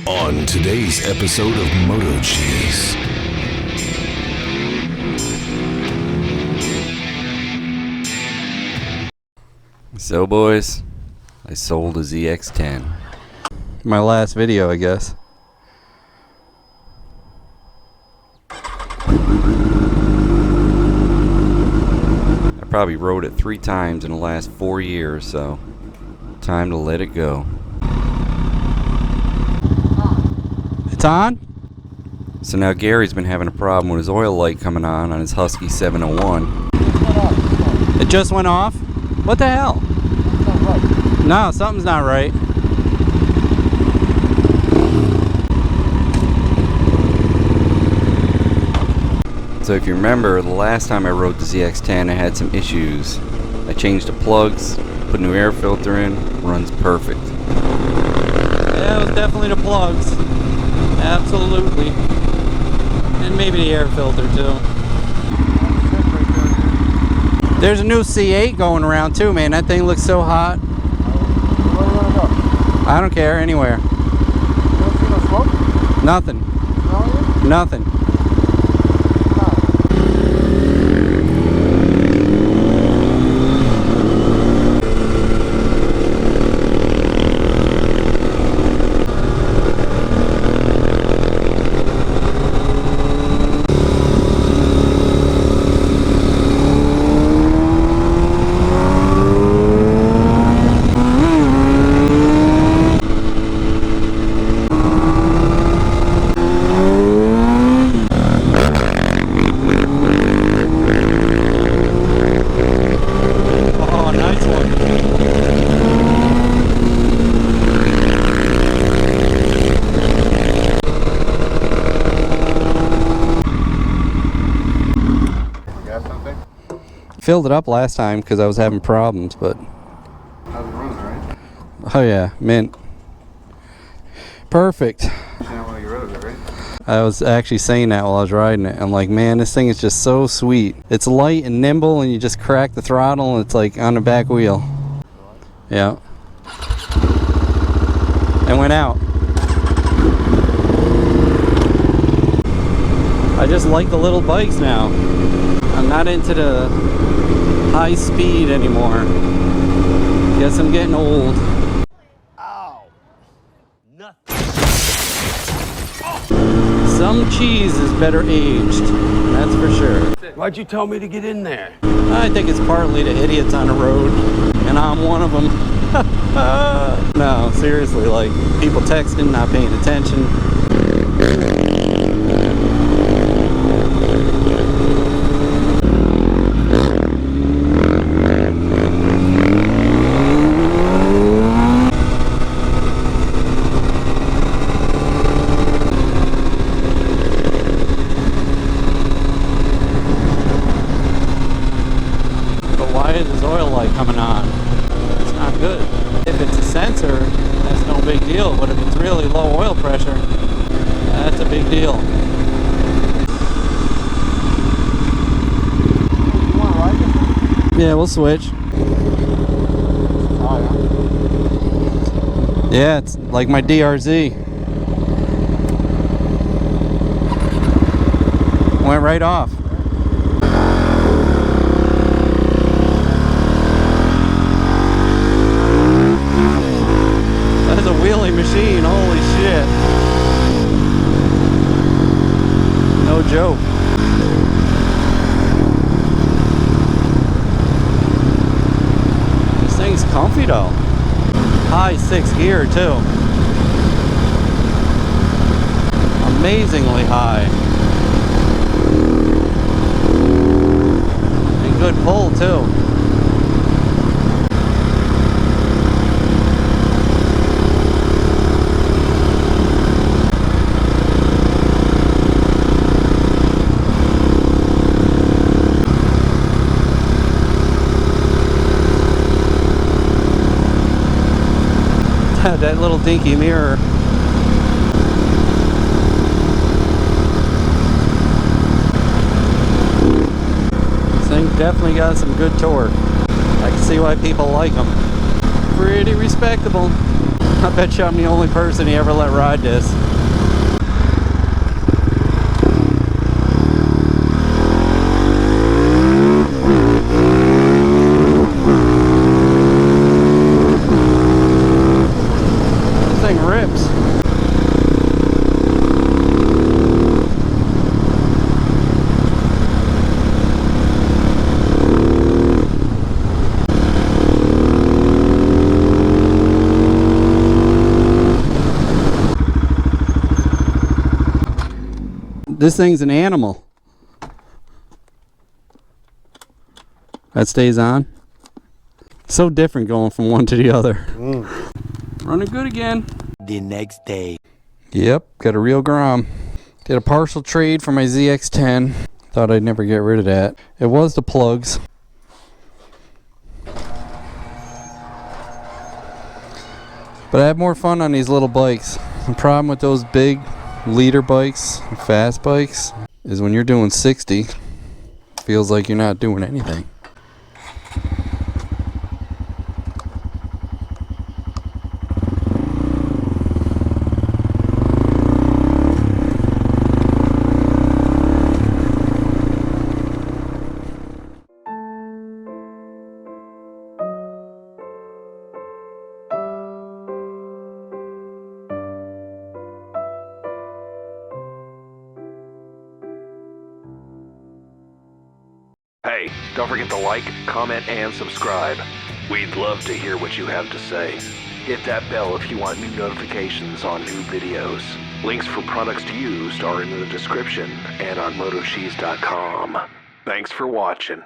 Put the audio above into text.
On today's episode of MotoCheez. So boys, I sold a ZX10. My last video, I guess. I probably rode it 3 times in the last 4 years, so time to let it go. It's on? So now Gary's been having a problem with his oil light coming on his Husky 701. It just went off? What the hell? No, something's not right. So if you remember, the last time I rode the ZX10, I had some issues. I changed the plugs, put a new air filter in, runs perfect. Yeah, it was definitely the plugs. Absolutely. And maybe the air filter too. There's a new C8 going around too, man. That thing looks so hot. Where do you want to go? I don't care, anywhere. You don't see no smoke? Nothing. No? Nothing. Filled it up last time because I was having problems, but How's it running, right? oh yeah, mint. Perfect. You don't want to get rid of it, right? I was actually saying that while I was riding it. I'm like, man, this thing is just so sweet. It's light and nimble, and you just crack the throttle and it's like on the back wheel. Yeah. And went out. I just like the little bikes now. I'm not into the high speed anymore. Guess I'm getting old. Ow. Nothing. Some cheese is better aged, that's for sure. Why'd you tell me to get in there? I think it's partly the idiots on the road, and I'm one of them. No, seriously, like people texting, not paying attention. Coming on. It's not good. If it's a sensor, that's no big deal, but if it's really low oil pressure, that's a big deal. You want to ride this? Yeah, we'll switch. Oh, yeah? Yeah, it's like my DRZ. Went right off. Wheelie machine, holy shit. No joke. This thing's comfy though. High 6th gear too. Amazingly high. And good pull too. That little dinky mirror. This thing definitely got some good torque. I can see why people like them. Pretty respectable. I bet you I'm the only person he ever let ride this. This thing rips. This thing's an animal. That stays on. So different going from one to the other. Running good again. The next day. Yep, got a real Grom. Did a partial trade for my ZX10. Thought I'd never get rid of that. It was the plugs. But I have more fun on these little bikes. The problem with those big leader bikes, fast bikes, is when you're doing 60, feels like you're not doing anything. Hey, don't forget to like, comment, and subscribe. We'd love to hear what you have to say. Hit that bell if you want new notifications on new videos. Links for products to use are in the description and on MotoCheez.com. Thanks for watching.